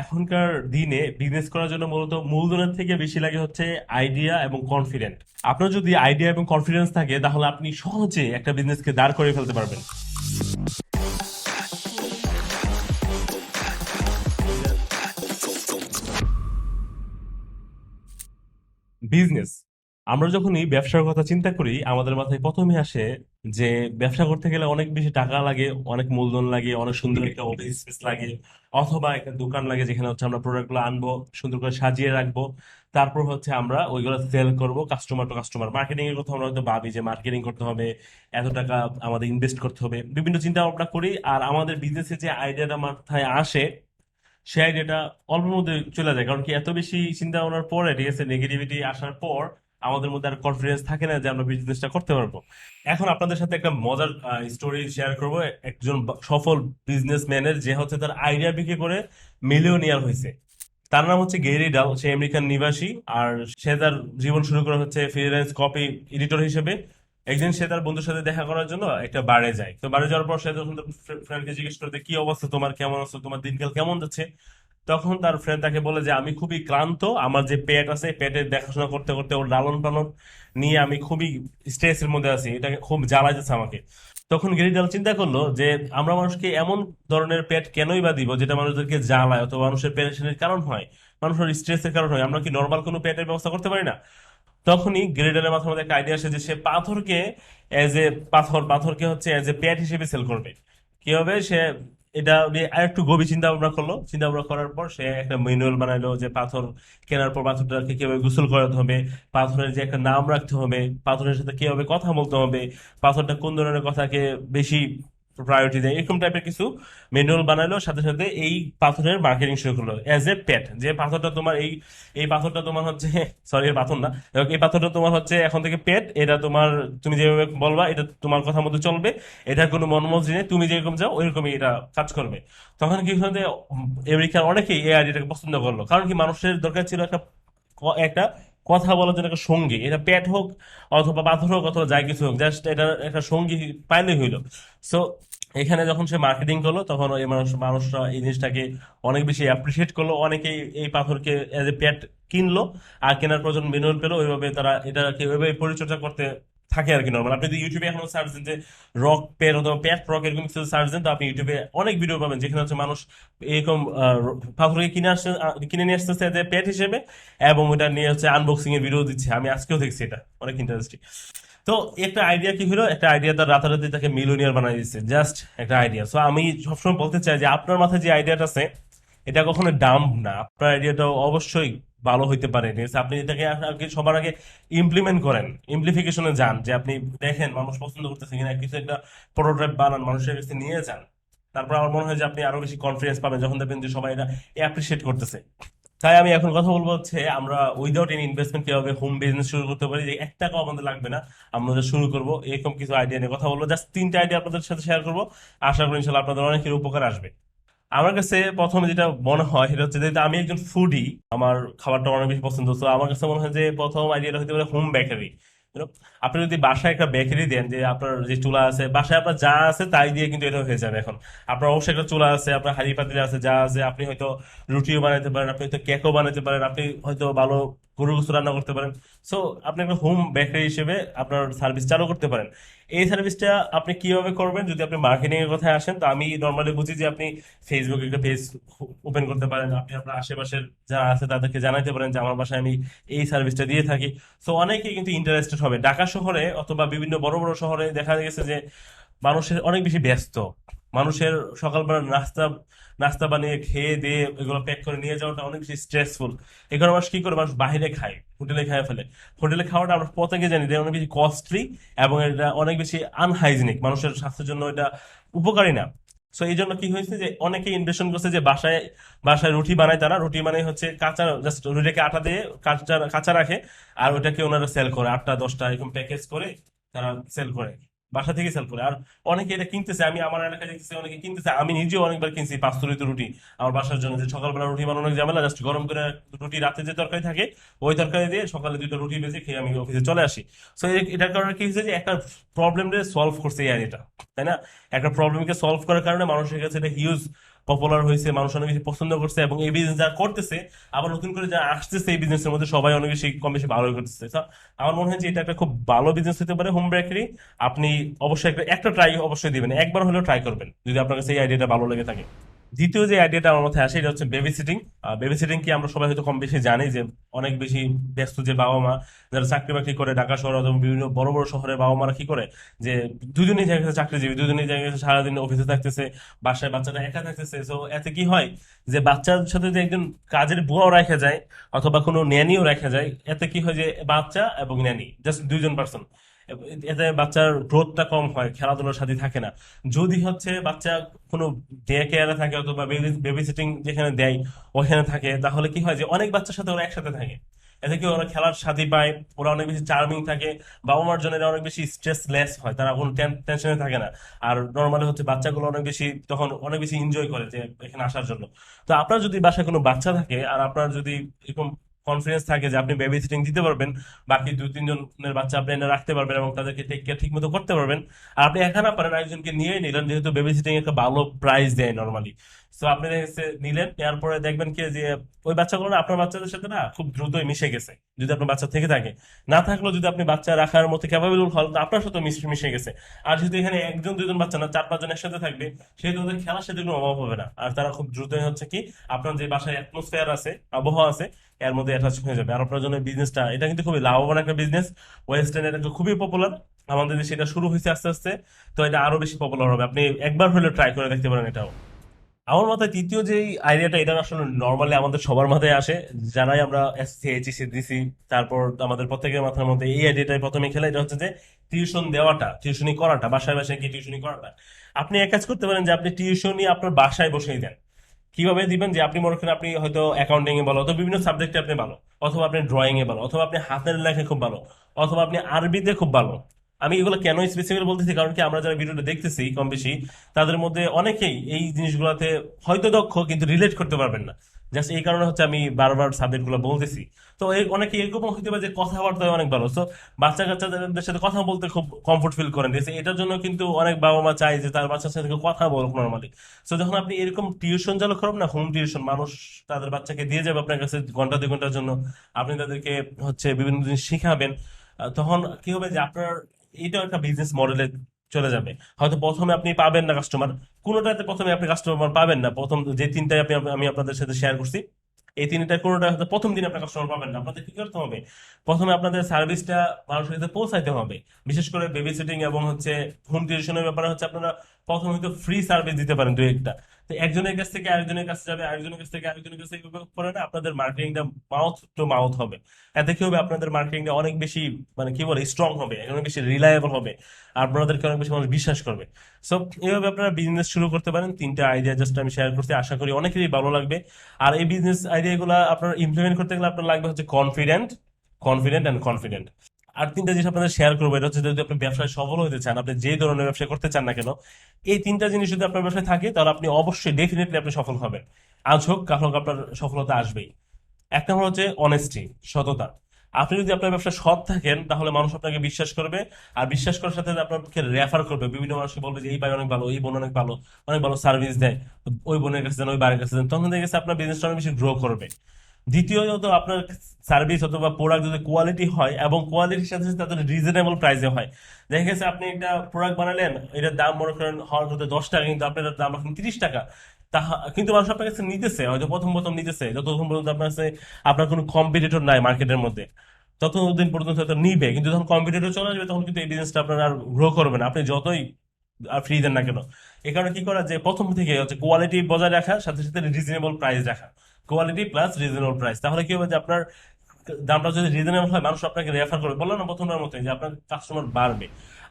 এখনকার দিনে বিজনেস করার জন্য মূলত মূলধনের থেকে বেশি লাগে হচ্ছে আইডিয়া এবং কনফিডেন্ট। আপনার যদি আইডিয়া এবং কনফিডেন্স থাকে তাহলে আপনি সহজে একটা বিজনেসকে দাঁড় করে ফেলতে পারবেন। বিজনেস, আমরা যখনই ব্যবসার কথা চিন্তা করি আমাদের মাথায় প্রথমে আসে যে ব্যবসা করতে গেলে অনেক বেশি টাকা লাগে, অনেক মূলধন লাগে, অনেক সুন্দর একটা অফিস স্পেস লাগে, অথবা একটা দোকান লাগে যেখানে হচ্ছে আমরা প্রোডাক্টগুলো আনবো, সুন্দর করে সাজিয়ে রাখবো, তারপর হচ্ছে আমরা ওইগুলো সেল করব কাস্টমার টু কাস্টমার। মার্কেটিং এর কথা আমরা হয়তো ভাবি যে মার্কেটিং করতে হবে, এত টাকা আমাদের ইনভেস্ট করতে হবে, বিভিন্ন চিন্তা ভাবনা করি। আর আমাদের বিজনেসের যে আইডিয়াটা মাথায় আসে সেই আইডিয়াটা অল্পের মধ্যে চলে যায়, কারণ কি এত বেশি চিন্তা ভাবনার পরে, ঠিক আছে, নেগেটিভিটি আসার পর আমাদের মধ্যে আর কনফিডেন্স থাকে না যে আমরা বিজনেসটা করতে পারবো। এখন আপনাদের সাথে একটা মজার স্টোরি শেয়ার করব, একজন সফল বিজনেসম্যানের, যে হচ্ছে তার আইডিয়া বিক্রি করে মিলিয়নিয়ার হয়েছে। তার নাম হচ্ছে গেরি ডাল, সে আমেরিকান নিবাসী। আর সে তার জীবন শুরু করে হচ্ছে ফ্রিল্যান্স কপি এডিটর হিসেবে। একদিন সে তার বন্ধুর সাথে দেখা করার জন্য একটা বারে যায়। তো বারে যাওয়ার পর সে যখন তার ফ্রেন্ডকে জিজ্ঞেস করতে কি অবস্থা তোমার, কেমন আছো, তোমার দিনকাল কেমন যাচ্ছে, তখন তার ফ্রেন্ড তাকে বলে যে আমি খুবই ক্লান্ত, আমার যে পেট আছে পেটের দেখাশোনা করতে করতে ওর লালন পালন নিয়ে আমি খুবই স্ট্রেসের মধ্যে আছি, এটাকে খুব জ্বালাইতেছে আমাকে। তখন গেরিডাল চিন্তা করলো যে আমরা মানুষকে এমন ধরনের পেট কেনই বা দিব যেটা মানুষদেরকে জ্বালায় অথবা মানুষের পেরেশানির কারণ হয়, মানুষের স্ট্রেসের কারণ হয়, আমরা কি নর্মাল কোনো পেটের ব্যবস্থা করতে পারি না? তখনই গ্রেডারের মাথার মধ্যে একটা আইডিয়া আসে যে সে পাথরকে এজ এ পাথরকে হচ্ছে এজ এ প্যাট হিসেবে সেল করবে। কি হবে সে, এটা নিয়ে আরেকটু গভীর চিন্তা ভাবনা করলো। চিন্তা ভাবনা করার পর সে একটা ম্যানুয়াল বানাইলো যে পাথর কেনার পর পাথরটাকে কিভাবে গোসল করাতে হবে, পাথরের যে একটা নাম রাখতে হবে, পাথরের সাথে কিভাবে কথা বলতে হবে, পাথরটা কোন ধরনের কথাকে বেশি প্রায়োরিটি দেয়, এরকম টাইপের কিছু ম্যানুয়াল বানাইলো। সাথে সাথে এই পাথরের মার্কেটিং শুরু করলো এজ এ পেট, যে পাথরটা তোমার এই এই পাথরটা তোমার হচ্ছে সরি এর পাথর না, এই পাথরটা তোমার হচ্ছে এখন থেকে পেট, এটা তোমার, তুমি যেভাবে বলবা এটা তোমার কথা মতো চলবে, এটা কোনো মনমর্জি নেই, তুমি যেরকম যাও ওইরকমই এটা কাজ করবে। তখন কি হলো যে আমেরিকার অনেকেই এই আইডিয়াটাকে পছন্দ করলো, কারণ কি মানুষের দরকার ছিল একটা একটা কথা বলার জন্য একটা সঙ্গী, এটা পেট হোক অথবা পাথর হোক অথবা যাই কিছু হোক, জাস্ট এটা একটা সঙ্গী পাইলেই হইলো। সো এখানে যখন সে মার্কেটিং করলো তখন এই মানুষরা এই জিনিসটাকে অনেক বেশি অ্যাপ্রিসিয়েট করলো, অনেকেই এই পাথরকে এজ এ পেট কিনলো। আর কেনার পর যখন মেনুয়াল পেলো ওইভাবে তারা এটাকে ওইভাবে পরিচর্যা করতে থাকে আর কি। নর্মাল আপনি যদি ইউটিউবে এখন সার্চ দেন যে রক পেট অথবা পেট রক এরকম কিছু সার্চ দেন, তো আপনি ইউটিউবে অনেক ভিডিও পাবেন যেখানে হচ্ছে মানুষ এরকম পাথরকে কিনে আসছে, কিনে নিয়ে আসতেছে যে পেট হিসেবে, এবং ওটা নিয়ে হচ্ছে আনবক্সিং এর ভিডিও দিচ্ছে। আমি আজকেও দেখছি, এটা অনেক ইন্টারেস্টিং। তো একটা আইডিয়া কি হলো, একটা আইডিয়া তার রাতারাতি তাকে মিলিয়নিয়ার বানাই দিচ্ছে, জাস্ট একটা আইডিয়া। সো আমি সবসময় বলতে চাই যে আপনার মাথায় যে আইডিয়াটা আছে এটা কখনো ডাম্প না, আপনার আইডিয়াটা অবশ্যই ভালো হইতে পারে, ঠিক আছে? আপনি এটাকে আগে সবার আগে ইমপ্লিমেন্ট করেন, ইমপ্লিফিকেশনে যান, যে আপনি দেখেন মানুষ পছন্দ করতেছে কিনা, কিছু একটা প্রোটোটাইপ বানান, মানুষের কাছে নিয়ে যান। তারপর আমার মনে হয় যে আপনি আরো বেশি কনফিডেন্স পাবেন যখন দেখবেন যে সবাই এটা অ্যাপ্রিসিয়েট করতেছে। তাই আমি এখন কথা বলবো হচ্ছে আমরা উইদাউট এনি ইনভেস্টমেন্ট কিভাবে হোম বিজনেস শুরু করতে পারি, যে 1 টাকাও আমাদের লাগবে না, আমরা যে শুরু করবো এরকম কিছু আইডিয়া নিয়ে কথা বলবো। জাস্ট 3টা আইডিয়া আপনাদের সাথে শেয়ার করবো, আশা করি ইনশাল্লাহ আপনাদের অনেকের উপকার আসবে। আমার কাছে প্রথমে যেটা মনে হয় সেটা হচ্ছে, যেহেতু আমি একজন ফুডি, আমার খাবারটা অনেক বেশি পছন্দ, তো আমার কাছে মনে হয় যে প্রথম আইডিয়াটা হতে পারে হোম বেকারি। আপনি যদি বাসায় একটা বেকারি দেন, যে আপনার যে চুলা আছে বাসায়, আপনার যা আছে তাই দিয়ে কিন্তু এটা হয়ে যাবে। এখন আপনার অবশ্যই একটা চুলা আছে, আপনার হাঁড়ি পাতিল আছে, যা আছে, আপনি হয়তো রুটিও বানাতে পারেন, আপনি হয়তো কেকও বানাতে পারেন, আপনি হয়তো ভালো গরু গোশত রান্না করতে পারেন। সো আপনি একটা হোম বেকারি হিসেবে আপনার সার্ভিস চালু করতে পারেন। এই সার্ভিসটা আপনি কিভাবে করবেন, যদি আপনি মার্কেটিং এর কথায় আসেন, তো আমি নর্মালি বুঝি যে আপনি ফেসবুকে একটা পেজ ওপেন করতে পারেন, আপনি আপনার আশেপাশের যারা আছে তাদেরকে জানাতে পারেন যে আমার বাসায় আমি এই সার্ভিসটা দিয়ে থাকি। তো অনেকে কিন্তু ইন্টারেস্টেড হবে। ঢাকা শহরে অথবা বিভিন্ন বড় বড় শহরে দেখা গেছে যে মানুষের অনেক বেশি ব্যস্ত, মানুষের সকালবেলা নাস্তা নাস্তা বানিয়ে খেয়ে দিয়ে এগুলো প্যাক করে নিয়ে যাওয়াটা অনেক বেশি স্ট্রেসফুল। এখানে মানুষ কি করে, মানুষ বাইরে খায়, হোটেলে খায় ফেলে। হোটেলে খাওয়াটা আমরা প্রত্যেকে জানি যে অনেক বেশি কস্টলি এবং এটা অনেক বেশি আনহাইজিনিক, মানুষের স্বাস্থ্যের জন্য এটা উপকারী না। সো এই জন্য কি হয়েছে যে অনেকে ইনভেস্টমেন্ট করছে যে বাসায় বাসায় রুটি বানায়, তারা রুটি মানে হচ্ছে কাঁচা, জাস্ট রুটিকে আটা দিয়ে কাঁচা কাঁচা রাখে, আর ওটাকে ওনারা সেল করে 8টা 10টা এরকম প্যাকেজ করে তারা সেল করে, বাসা থেকে সেল করে। আর অনেকে এটা কিনতেছে, আমি আমার এলাকায় দেখতেছি অনেকে কিনতেছে, আমি নিজেও অনেকবার কিনছি পাঁচতরিত রুটি আমার বাসার জন্য। যে সকালবেলা রুটি বানানো অনেক ঝামেলা, জাস্ট গরম করে রুটি, রাতে যে তরকারি থাকে ওই তরকারি দিয়ে সকালে 2টা রুটি ভেজে খেয়ে আমি অফিসে চলে আসি। সো এটার কারণে কি হয়েছে যে একটা প্রবলেম সলভ করছে এই আইডিয়াটা, তাই না? একটা প্রবলেমকে সলভ করার কারণে মানুষের কাছে এটা হিউজ পপুলার হয়েছে, মানুষ অনেক বেশি পছন্দ করছে, এবং এই বিজনেস যারা করতেছে আবার নতুন করে যারা আসতেছে এই বিজনেসের মধ্যে সবাই অনেক বেশি কম বেশি ভালো করতেছে। So, আমার মনে হয় যে এটা একটা খুব ভালো বিজনেস হতে পারে হোম বেকারি। আপনি অবশ্যই একটা একটা ট্রাই অবশ্যই দিবেন, একবার হলেও ট্রাই করবেন যদি আপনার কাছে এই আইডিয়াটা ভালো লেগে থাকে। দ্বিতীয় যে আইডিয়াটা আমার মাথায় আসে এটা হচ্ছে বেবি সিটিং। বেবি সিটিং কি আমরা সবাই হয়তো কম বেশি জানি যে অনেক বেশি ব্যস্ত যে বাবা মা যারা চাকরি বাকরি করে ঢাকা শহর অথবা বিভিন্ন বড় বড় শহরে বাবা মারা কি করে যে দুজনেই জায়গায় চাকরিজীবী, দুজনেই জায়গায় সারাদিন অফিসে থাকতেছে, বাসায় বাচ্চাটা একা থাকতেছে। তো এতে কি হয় যে বাচ্চার সাথে যে একজন কাজের বুয়াও রাখা যায় অথবা কোনো ন্যানিও রাখা যায়, এতে কি হয় যে বাচ্চা এবং ন্যানি জাস্ট দুইজন পার্সন, এতে বাচ্চার গ্রোথটা কম হয়, খেলাধুলার সাথে থাকে না। যদি হচ্ছে বাচ্চা কোনো ডে কেয়ারে থাকে অথবা বেবি সিটিং যেখানে দেয় ওখানে থাকে, তাহলে কি হয় যে অনেক বাচ্চার সাথে ওরা একসাথে থাকে, এতে কি ওরা খেলার সাথী পায়, ওরা অনেক বেশি চার্মিং থাকে, বাবা মার জন্য এরা অনেক বেশি স্ট্রেসলেস হয়, তারা কোনো টেনশনে থাকে না। আর নর্মালি হচ্ছে বাচ্চাগুলো অনেক বেশি তখন অনেক বেশি এনজয় করে যে এখানে আসার জন্য। তো আপনার যদি বাসায় কোনো বাচ্চা থাকে আর আপনার যদি এরকম কনফিডেন্স থাকে যে আপনি বেবি সিটিং দিতে পারবেন, বাকি দুই তিনজনের বাচ্চা আপনি এনে রাখতে পারবেন এবং তাদেরকে টেক কেয়ার ঠিক মতো করতে পারবেন, আর আপনি একা না পারেন একজনকে নিয়ে নিলেন, যেহেতু বেবি সিটিং একটা ভালো প্রাইস দেয় নর্মালি। তো আপনি নিলেন, নেওয়ার পরে দেখবেন কি যে ওই বাচ্চাগুলো না আপনার বাচ্চাদের সাথে না খুব দ্রুতই মিশে গেছে, যদি আপনার বাচ্চা থেকে থাকে। না থাকলেও যদি আপনি বাচ্চা রাখার মতো ক্যাপাবল হন তো আপনার সাথে মিশে মিশে গেছে। আর যেহেতু এখানে একজন দুজন বাচ্চা না, চার পাঁচজন একসাথে থাকবে, সেহেতু ওদের খেলার সাথে কোনো অভাব হবে না, আর তারা খুব দ্রুতই হচ্ছে কি আপনার যে বাসায় অ্যাটমসফেয়ার আছে, আবহাওয়া আছে, এর মধ্যে অ্যাটাচ হয়ে যাবে। আর আপনার জন্য বিজনেসটা এটা কিন্তু খুবই লাভবান একটা বিজনেস। ওয়েস্টার্ন এটা খুবই পপুলার, আমাদের দেশে এটা শুরু হয়েছে আস্তে আস্তে। তো এটা আরো বেশি পপুলার হবে, আপনি একবার হলে ট্রাই করে দেখতে পারেন এটাও। আমার মাথায় তৃতীয় যে আইডিয়াটা, এটা আসলে নর্মালি আমাদের সবার মাথায় আসে, জানাই আমরা এসএসসি এইচএসসি দিছি, তারপর আমাদের প্রত্যেকের মাথার মধ্যে এই আইডিয়াটাই প্রথমে খেলে, এটা হচ্ছে যে টিউশন দেওয়াটা, টিউশনি করাটা, বাসায় বাসায় কি টিউশনি করাটা। আপনি এক কাজ করতে পারেন যে আপনি টিউশনি আপনার বাসায় বসেই দেন। কিভাবে দিবেন যে আপনি মনে করেন আপনি হয়তো অ্যাকাউন্টিং এ ভালো, অথবা বিভিন্ন সাবজেক্টে আপনি ভালো, অথবা আপনি ড্রয়িং এ ভালো, অথবা আপনি হাতের লেখায় খুব ভালো, অথবা আপনি আরবিতে খুব ভালো। আমি এগুলো কেন স্পেসিফিক্যালি বলতেছি, কারণ কি আমরা যারা ভিডিওটা দেখতেছি কম বেশি তাদের মধ্যে অনেকেই এই জিনিসগুলোতে হয়তো দক্ষ কিন্তু রিলেট করতে পারবেন না। জাস্ট এই কারণে হচ্ছে আমি বারবার সাবজেক্ট গুলো বলতেছি। তো অনেকে এরকম হইতে পারে যে কথাবার্তা অনেক ভালো, তো বাচ্চা কাচ্চাদের সাথে কথা বলতে খুব কমফোর্ট ফিল করেন, ঠিক আছে? এটার জন্য কিন্তু অনেক বাবা মা চায় যে তার বাচ্চার সাথে কেউ কথা বলুক নর্মালি। তো যখন আপনি এরকম টিউশন চালু করবেন না, হোম টিউশন, মানুষ তাদের বাচ্চাকে দিয়ে যাবে আপনার কাছে ঘন্টা দুই ঘন্টার জন্য, আপনি তাদেরকে হচ্ছে বিভিন্ন জিনিস শিখাবেন, তখন কি হবে যে আপনার এইটাও একটা বিজনেস মডেলে চলে যাবে। হয়তো প্রথমে আপনি পাবেন না কাস্টমার, কোনোটাতে প্রথমে আপনি কাস্টমার পাবেন না, প্রথম যে তিনটায় আমি আপনাদের সাথে শেয়ার করছি এই তিনটা কোনোটা হয়তো প্রথম দিন আপনার কাস্টমার পাবেন না। আপনাদের কি করতে হবে, প্রথমে আপনাদের সার্ভিসটা মানুষের কাছে পৌঁছাইতে হবে। বিশেষ করে বেবি সিটিং এবং হচ্ছে হোম টিউশনের ব্যাপারে হচ্ছে আপনারা প্রথমে হয়তো ফ্রি সার্ভিস দিতে পারেন দুই একটা, তো একজনের কাছ থেকে আরেকজনের কাছে যাবে, আরেকজনের কাছ থেকে আরেকজনের কাছে, এইভাবে করে না আপনাদের মার্কেটিংটা মাউথ টু মাউথ হবে। এতে কি হবে, আপনাদের মার্কেটিংটা অনেক বেশি মানে কি বলে স্ট্রং হবে, অনেক বেশি রিলায়েবল হবে, আর আপনাদেরকে অনেক বেশি মানুষ বিশ্বাস করবে। সো এইভাবে আপনারা বিজনেস শুরু করতে পারেন। তিনটা আইডিয়া জাস্ট আমি শেয়ার করছি, আশা করি অনেকেরই ভালো লাগবে। আর এই বিজনেস আইডিয়াগুলো আপনার ইমপ্লিমেন্ট করতে গেলে আপনার লাগবে হচ্ছে কনফিডেন্ট, কনফিডেন্ট অ্যান্ড কনফিডেন্ট। আর তিনটা জিনিস আপনাদের শেয়ার করবো, এটা হচ্ছে যদি আপনি ব্যবসায় সফল হতে চান, আপনি যে ধরনের ব্যবসা করতে চান না কেন, এই তিনটা জিনিস যদি আপনার ব্যবসায় থাকে তাহলে আপনি অবশ্যই ডেফিনেটলি আপনি সফল হবেন। আজ হোক কাল হোক আপনার সফলতা আসবেই। এক নম্বর হচ্ছে অনেস্টি, সততা। আপনি যদি আপনার ব্যবসা সৎ থাকেন তাহলে মানুষ আপনাকে বিশ্বাস করবে, আর বিশ্বাস করার সাথে সাথে আপনাকে রেফার করবে, বিভিন্ন মানুষকে বলবে যে এই ভাই অনেক ভালো, এই বোন অনেক ভালো, অনেক ভালো সার্ভিস দেয়, ওই বোনের কাছে দেন, ওই বাড়ির কাছে দেন, তখন দেখে গেছে আপনার বিজনেসটা অনেক বেশি গ্রো করবে। দ্বিতীয়ত আপনার সার্ভিস অথবা প্রোডাক্ট যদি কোয়ালিটি হয় এবং কোয়ালিটির সাথে সাথে তাদের রিজনেবল প্রাইসে হয়, দেখা গেছে আপনি একটা প্রোডাক্ট বানালেন, এটার দাম মনে করেন হওয়ার কথা 10 টাকা, কিন্তু আপনার দাম এখন 30 টাকা। কিন্তু মানুষ আপনার কাছে নিতেছে, হয়তো প্রথম প্রথম নিতেছে, যতক্ষণ পর্যন্ত আপনার কাছে আপনার কোনো কম্পিটিটর নাই মার্কেটের মধ্যে, ততদিন পর্যন্ত হয়তো নিবে। কিন্তু যখন কম্পিটিটর চলে আসবে তখন কিন্তু এই বিজনেসটা আপনার আর গ্রো করবে না, আপনি যতই আর ফ্রি দেন না কেন। এই কারণে কি করা যে প্রথম থেকে হচ্ছে কোয়ালিটি বজায় রাখা, সাথে সাথে রিজনেবল প্রাইস রাখা, কোয়ালিটি প্লাস রিজনেবল প্রাইস। তাহলে কি হবে যে আপনার দামটা যদি রিজনেবল হয় মানুষ আপনাকে রেফার করবে, বললাম না প্রথমবার মতো যে আপনার কাস্টমার বাড়বে।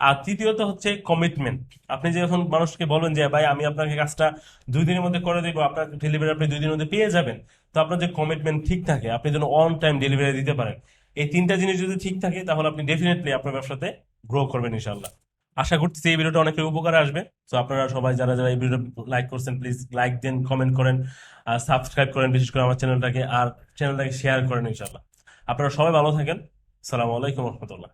আর তৃতীয়ত হচ্ছে কমিটমেন্ট। আপনি যখন মানুষকে বলবেন যে ভাই আমি আপনাকে কাজটা 2 দিনের মধ্যে করে দেবো, আপনার ডেলিভারি আপনি 2 দিনের মধ্যে পেয়ে যাবেন, তো আপনার যে কমিটমেন্ট ঠিক থাকে, আপনি যেন অন টাইম ডেলিভারি দিতে পারেন, এই তিনটা জিনিস যদি ঠিক থাকে তাহলে আপনি ডেফিনেটলি আপনার ব্যবসাতে গ্রো করবেন ইনশাল্লাহ। আশা করতেছি এই ভিডিওটা অনেকের উপকারে আসবে। তো আপনারা সবাই যারা যারা এই ভিডিও লাইক করছেন প্লিজ লাইক দেন, কমেন্ট করেন, আর সাবস্ক্রাইব করেন বিশেষ করে আমার চ্যানেলটাকে, আর চ্যানেলটাকে শেয়ার করেন ইনশাল্লাহ। আপনারা সবাই ভালো থাকেন। আসসালামু আলাইকুম রহমতুল্লাহ।